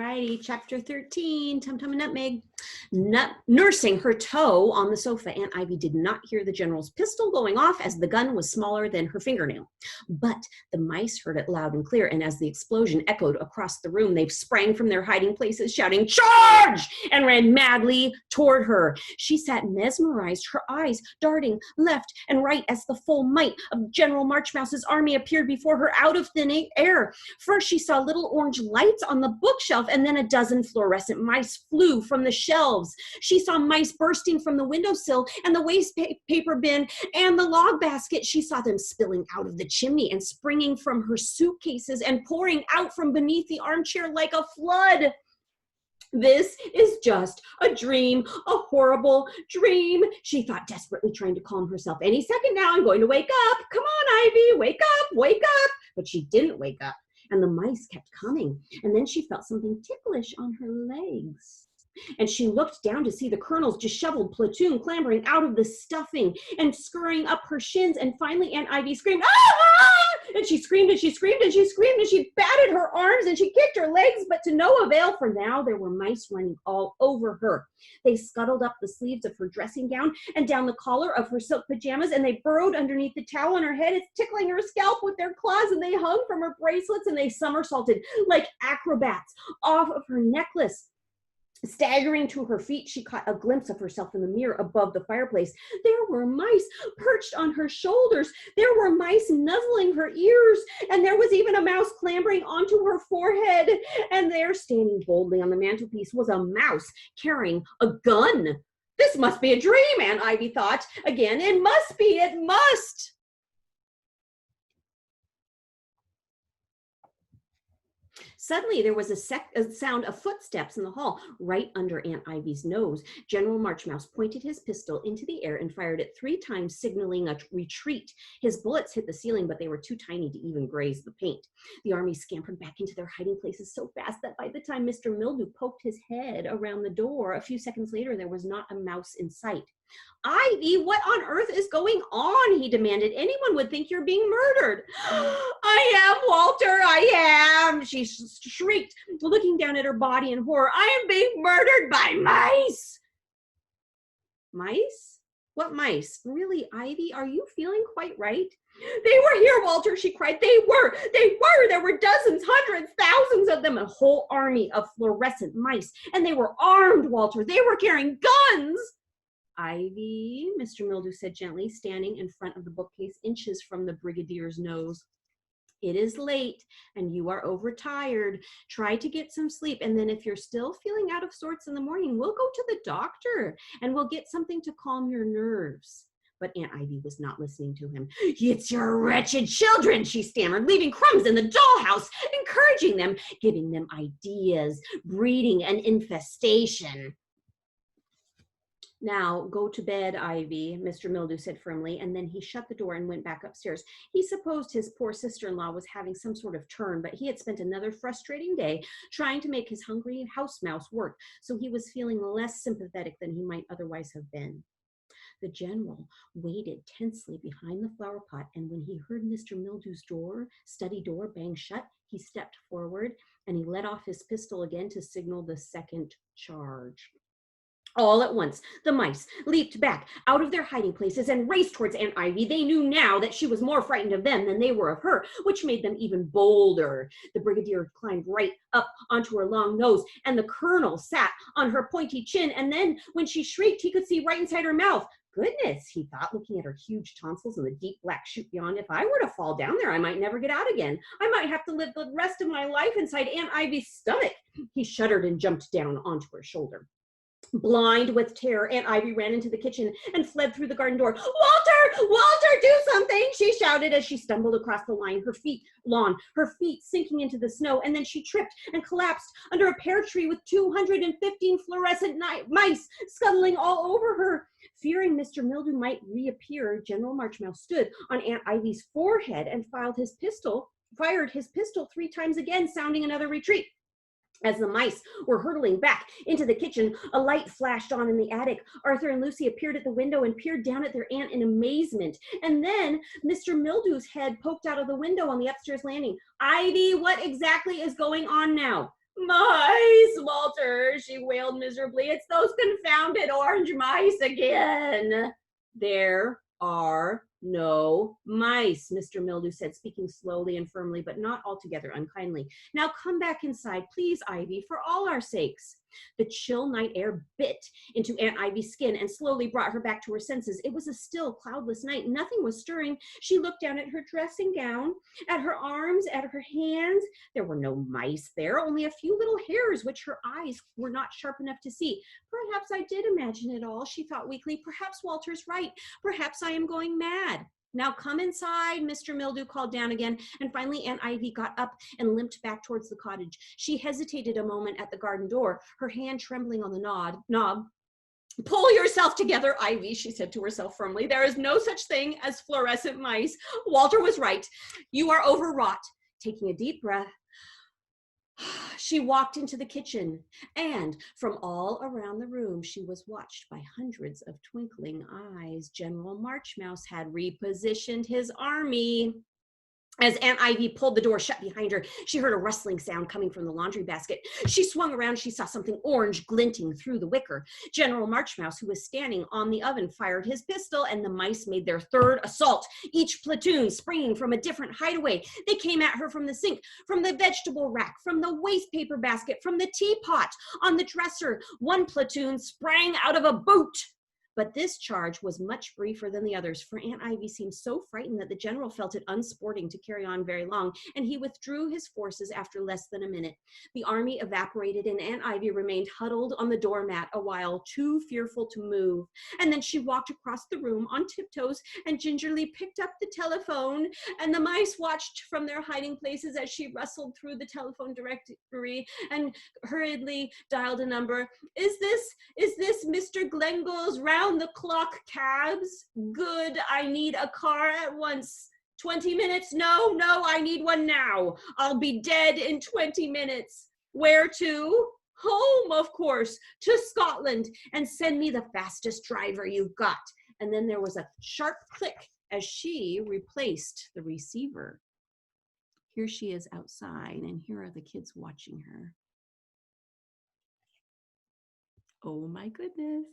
righty, chapter 13, Tumtum and Nutmeg. Nursing her toe on the sofa, Aunt Ivy did not hear the general's pistol going off as the gun was smaller than her fingernail. But the mice heard it loud and clear, and as the explosion echoed across the room, they sprang from their hiding places, shouting, "Charge!" and ran madly toward her. She sat mesmerized, her eyes darting left and right as the full might of General Marchmouse's army appeared before her out of thin air. First, she saw little orange lights on the bookshelf, and then a dozen fluorescent mice flew from the shelves. She saw mice bursting from the windowsill and the waste paper bin and the log basket. She saw them spilling out of the chimney and springing from her suitcases and pouring out from beneath the armchair like a flood. This is just a dream, a horrible dream, she thought, desperately trying to calm herself. Any second now, I'm going to wake up. Come on, Ivy, wake up, wake up. But she didn't wake up, and the mice kept coming. And then she felt something ticklish on her legs. And she looked down to see the colonel's disheveled platoon clambering out of the stuffing and scurrying up her shins. And finally, Aunt Ivy screamed, "Ah!" And she screamed and she screamed and she screamed and she batted her arms and she kicked her legs, but to no avail, for now there were mice running all over her. They scuttled up the sleeves of her dressing gown and down the collar of her silk pajamas, and they burrowed underneath the towel on her head. It's tickling her scalp with their claws, and they hung from her bracelets, and they somersaulted like acrobats off of her necklace. Staggering to her feet, she caught a glimpse of herself in the mirror above the fireplace. There were mice perched on her shoulders. There were mice nuzzling her ears, and there was even a mouse clambering onto her forehead. And there, standing boldly on the mantelpiece, was a mouse carrying a gun. This must be a dream, Aunt Ivy thought. Again, it must be, it must. Suddenly, there was a sound of footsteps in the hall, right under Aunt Ivy's nose. General Marchmouse pointed his pistol into the air and fired it 3 times, signaling a retreat. His bullets hit the ceiling, but they were too tiny to even graze the paint. The army scampered back into their hiding places so fast that by the time Mr. Mildew poked his head around the door, a few seconds later, there was not a mouse in sight. "Ivy, what on earth is going on?" he demanded. "Anyone would think you're being murdered." "I am, Walter, I am," she shrieked, looking down at her body in horror. "I am being murdered by mice." Mice? What mice? Really, Ivy, are you feeling quite right? "They were here, Walter," she cried. They were. There were dozens, hundreds, thousands of them, a whole army of fluorescent mice. And they were armed, Walter. They were carrying guns." "Ivy," Mr. Mildew said gently, standing in front of the bookcase, inches from the brigadier's nose. "It is late and you are overtired. Try to get some sleep, and then if you're still feeling out of sorts in the morning, we'll go to the doctor and we'll get something to calm your nerves." But Aunt Ivy was not listening to him. "It's your wretched children," she stammered, "leaving crumbs in the dollhouse, encouraging them, giving them ideas, breeding an infestation." "Now, go to bed, Ivy," Mr. Mildew said firmly, and then he shut the door and went back upstairs. He supposed his poor sister-in-law was having some sort of turn, but he had spent another frustrating day trying to make his hungry house mouse work, so he was feeling less sympathetic than he might otherwise have been. The general waited tensely behind the flower pot, and when he heard Mr. Mildew's study door bang shut, he stepped forward and he let off his pistol again to signal the second charge. All at once, the mice leaped back out of their hiding places and raced towards Aunt Ivy. They knew now that she was more frightened of them than they were of her, which made them even bolder. The brigadier climbed right up onto her long nose, and the colonel sat on her pointy chin, and then when she shrieked, he could see right inside her mouth. Goodness, he thought, looking at her huge tonsils and the deep black chute beyond. If I were to fall down there, I might never get out again. I might have to live the rest of my life inside Aunt Ivy's stomach. He shuddered and jumped down onto her shoulder. Blind with terror, Aunt Ivy ran into the kitchen and fled through the garden door. Walter, do something!" she shouted as she stumbled across the lawn, her feet sinking into the snow, and then she tripped and collapsed under a pear tree with 215 fluorescent mice scuttling all over her. Fearing Mr. Mildew might reappear, General Marchmouse stood on Aunt Ivy's forehead and fired his pistol 3 times again, sounding another retreat. As the mice were hurtling back into the kitchen, a light flashed on in the attic. Arthur and Lucy appeared at the window and peered down at their aunt in amazement. And then Mr. Mildew's head poked out of the window on the upstairs landing. "Ivy, what exactly is going on now?" Mice, Walter, she wailed miserably. It's those confounded orange mice again. There are no mice, Mr. Mildew said, speaking slowly and firmly, but not altogether unkindly. Now come back inside, please, Ivy, for all our sakes. The chill night air bit into Aunt Ivy's skin and slowly brought her back to her senses. It was a still, cloudless night. Nothing was stirring. She looked down at her dressing gown, at her arms, at her hands. There were no mice there, only a few little hairs which her eyes were not sharp enough to see. Perhaps I did imagine it all, she thought weakly. Perhaps Walter's right. Perhaps I am going mad. Now come inside, Mr. Mildew called down again, and finally Aunt Ivy got up and limped back towards the cottage. She hesitated a moment at the garden door, her hand trembling on the knob. Pull yourself together, Ivy, she said to herself firmly. There is no such thing as fluorescent mice. Walter was right. You are overwrought. Taking a deep breath, she walked into the kitchen, and from all around the room, she was watched by hundreds of twinkling eyes. General Marchmouse had repositioned his army. As Aunt Ivy pulled the door shut behind her, she heard a rustling sound coming from the laundry basket. She swung around. She saw something orange glinting through the wicker. General Marchmouse, who was standing on the oven, fired his pistol, and the mice made their third assault, each platoon springing from a different hideaway. They came at her from the sink, from the vegetable rack, from the waste paper basket, from the teapot, on the dresser. One platoon sprang out of a boot. But this charge was much briefer than the others, for Aunt Ivy seemed so frightened that the general felt it unsporting to carry on very long, and he withdrew his forces after less than a minute. The army evaporated, and Aunt Ivy remained huddled on the doormat a while, too fearful to move. And then she walked across the room on tiptoes and gingerly picked up the telephone, and the mice watched from their hiding places as she rustled through the telephone directory and hurriedly dialed a number. Is this Mr. Glengle's round-the-clock cabs? Good, I need a car at once. 20 minutes? No, I need one now. I'll be dead in 20 minutes. Where to? Home, of course, to Scotland, and send me the fastest driver you've got. And then there was a sharp click as she replaced the receiver. Here she is outside, and here are the kids watching her. Oh my goodness.